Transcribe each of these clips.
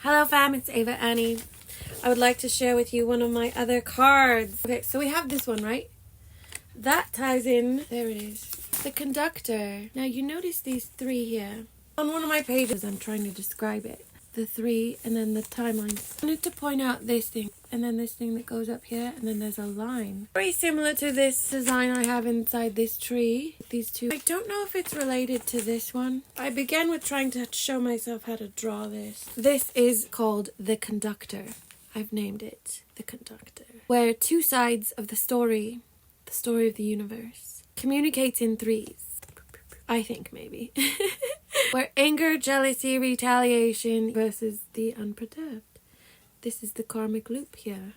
Hello fam, it's Ava Annie. I would like to share with you one of my other cards. Okay, so we have this one, right? That ties in, there it is, the conductor. Now you notice these three here. On one of my pages I'm trying to describe it. The three and then the timeline. I wanted to point out this thing and then this thing that goes up here and then there's a line. Very similar to this design I have inside this tree. These two. I don't know if it's related to this one. I began with trying to show myself how to draw this. This is called The Conductor. I've named it The Conductor. Where two sides of the story of the universe, communicates in threes. I think maybe. Where anger, jealousy, retaliation versus the unperturbed. This is the karmic loop here.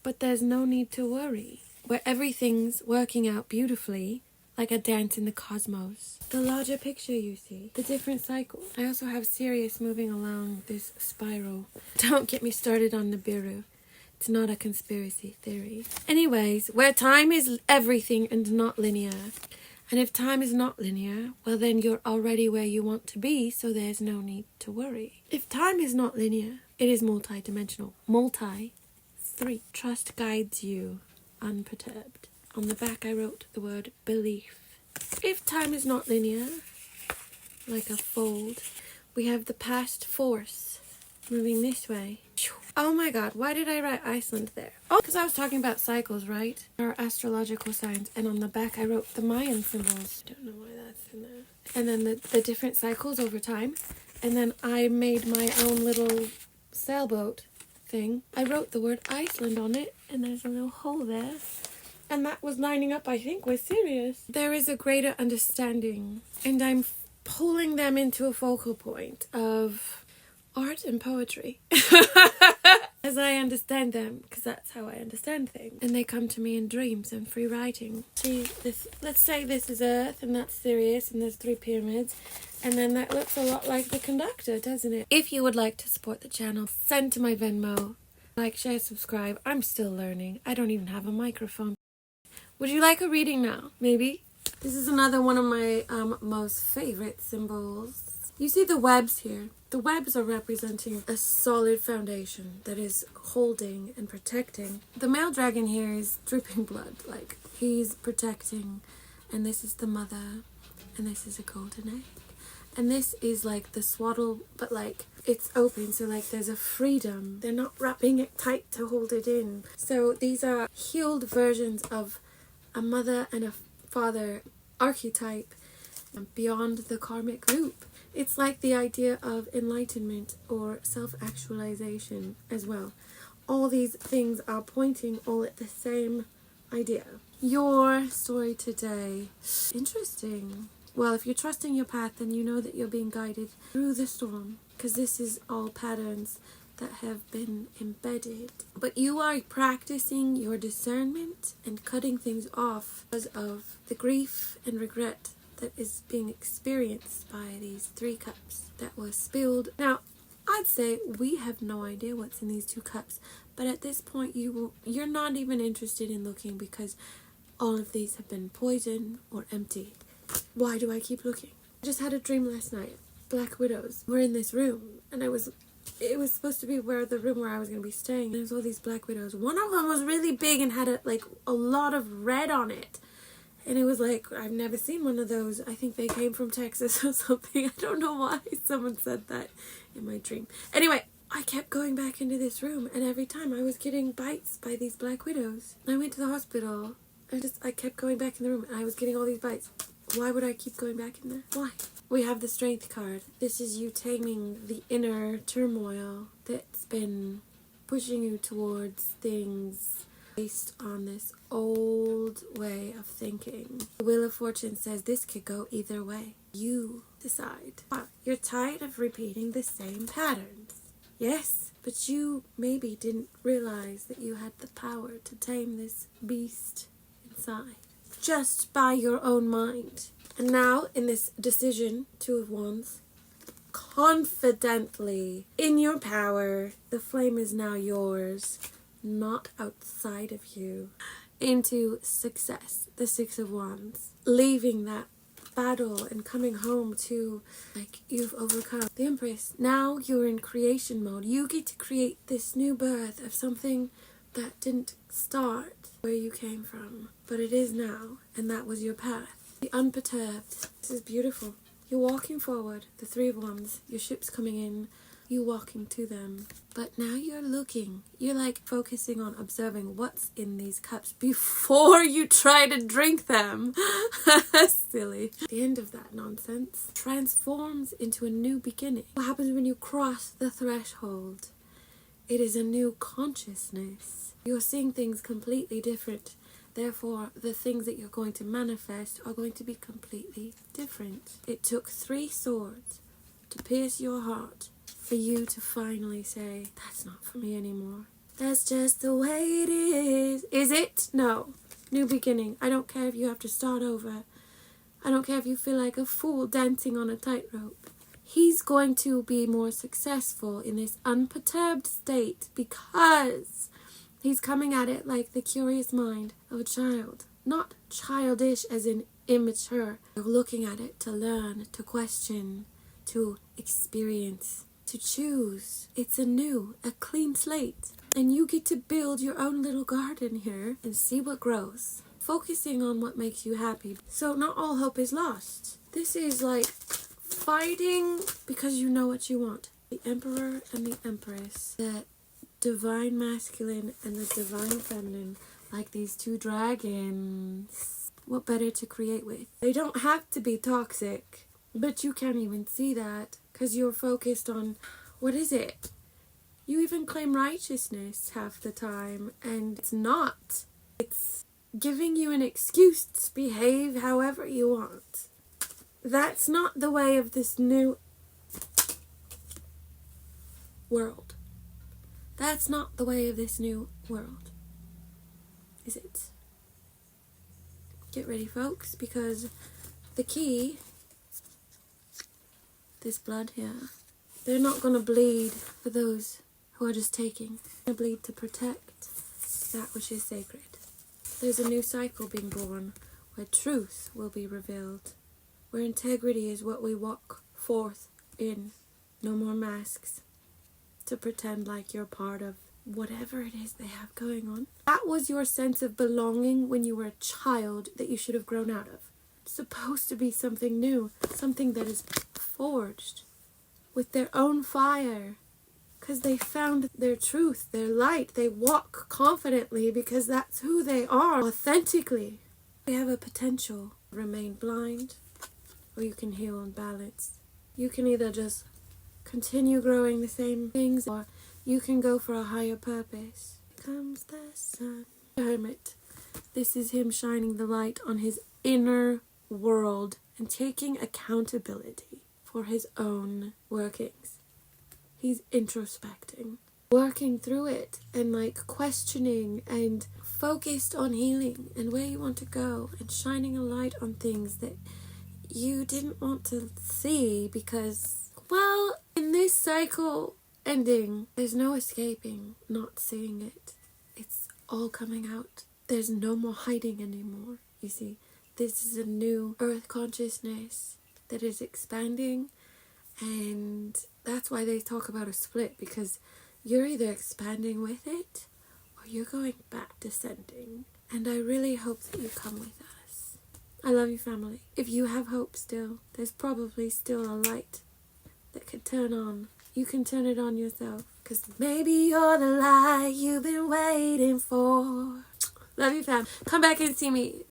But there's no need to worry. Where everything's working out beautifully, like a dance in the cosmos. The larger picture you see, the different cycles. I also have Sirius moving along this spiral. Don't get me started on Nibiru. It's not a conspiracy theory. Anyways, where time is everything and not linear. And if time is not linear, well then you're already where you want to be, so there's no need to worry. If time is not linear, it is multi-dimensional. Multi-3. Trust guides you, unperturbed. On the back I wrote the word belief. If time is not linear, like a fold, we have the past force moving this way. Oh my god, why did I write Iceland there? Oh, because I was talking about cycles, right? Our astrological signs. And on the back I wrote the Mayan symbols. Don't know why that's in there. And then the different cycles over time. And then I made my own little sailboat thing. I wrote the word Iceland on it, and there's a little hole there. And that was lining up, I think, with Sirius. There is a greater understanding, and I'm pulling them into a focal point of art and poetry. As I understand them, because that's how I understand things. And they come to me in dreams and free writing. See, this. Let's say this is Earth, and that's Sirius, and there's 3 pyramids. And then that looks a lot like the conductor, doesn't it? If you would like to support the channel, send to my Venmo. Like, share, subscribe. I'm still learning. I don't even have a microphone. Would you like a reading now? Maybe? This is another one of my most favorite symbols. You see the webs here? The webs are representing a solid foundation that is holding and protecting. The male dragon here is dripping blood, like he's protecting, and this is the mother, and this is a golden egg. And this is like the swaddle, but like it's open, so like there's a freedom. They're not wrapping it tight to hold it in. So these are healed versions of a mother and a father archetype beyond the karmic loop. It's like the idea of enlightenment or self-actualization as well. All these things are pointing all at the same idea. Your story today. Interesting. Well, if you're trusting your path, then you know that you're being guided through the storm, because this is all patterns that have been embedded. But you are practicing your discernment and cutting things off because of the grief and regret that is being experienced by these 3 cups that were spilled. Now, I'd say we have no idea what's in these 2 cups, but at this point you're not even interested in looking, because all of these have been poisoned or empty. Why do I keep looking? I just had a dream last night. Black widows were in this room, and it was supposed to be the room where I was going to be staying. There's all these black widows. One of them was really big and had a lot of red on it. And it was like, I've never seen one of those. I think they came from Texas or something. I don't know why someone said that in my dream. Anyway, I kept going back into this room, and every time I was getting bites by these black widows. I went to the hospital. I kept going back in the room, and I was getting all these bites. Why would I keep going back in there? Why? We have the Strength card. This is you taming the inner turmoil that's been pushing you towards things based on this old way of thinking. The Wheel of Fortune says this could go either way. You decide. You're tired of repeating the same patterns. Yes, but you maybe didn't realize that you had the power to tame this beast inside. Just by your own mind. And now, in this decision, 2 of Wands, confidently, in your power, the flame is now yours, not outside of you, into success, the 6 of Wands, leaving that battle and coming home to, like, you've overcome the Empress. Now you're in creation mode. You get to create this new birth of something that didn't start where you came from, but it is now, and that was your path. The unperturbed. This is beautiful. You're walking forward, the Three of Wands, your ship's coming in, you walking to them. But now you're looking. You're like focusing on observing what's in these cups before you try to drink them. Silly. The end of that nonsense transforms into a new beginning. What happens when you cross the threshold? It is a new consciousness. You're seeing things completely different. Therefore, the things that you're going to manifest are going to be completely different. It took 3 swords to pierce your heart for you to finally say, that's not for me anymore. That's just the way it is. Is it? No. New beginning. I don't care if you have to start over. I don't care if you feel like a fool dancing on a tightrope. He's going to be more successful in this unperturbed state because he's coming at it like the curious mind of a child. Not childish as in immature. You're looking at it to learn, to question, to experience, to choose. It's a clean slate. And you get to build your own little garden here and see what grows. Focusing on what makes you happy. So not all hope is lost. This is like fighting because you know what you want. The Emperor and the Empress. The divine masculine and the divine feminine. Like these 2 dragons. What better to create with? They don't have to be toxic. But you can't even see that. Because you're focused on, what is it? You even claim righteousness half the time. And it's not. It's giving you an excuse to behave however you want. That's not the way of this new world. That's not the way of this new world. Is it? Get ready, folks, because the key, this blood here, they're not going to bleed for those who are just taking. They're going to bleed to protect that which is sacred. There's a new cycle being born where truth will be revealed, where integrity is what we walk forth in. No more masks to pretend like you're part of whatever it is they have going on. That was your sense of belonging when you were a child that you should have grown out of. It's supposed to be something new, something that is forged with their own fire. Because they found their truth, their light. They walk confidently because that's who they are, authentically. They have a potential. Remain blind, or you can heal and balance. You can either just continue growing the same things, or you can go for a higher purpose. Here comes the sun. The Hermit. This is him shining the light on his inner world and taking accountability for his own workings. He's introspecting, working through it and like questioning and focused on healing and where you want to go and shining a light on things that you didn't want to see because, well, in this cycle ending, there's no escaping not seeing it. It's all coming out. There's no more hiding anymore. You see, this is a new earth consciousness that is expanding, and that's why they talk about a split, because you're either expanding with it or you're going back descending. And I really hope that you come with us. I love you, family. If you have hope still, there's probably still a light that could turn on. You can turn it on yourself, because maybe you're the light you've been waiting for. Love you, fam. Come back and see me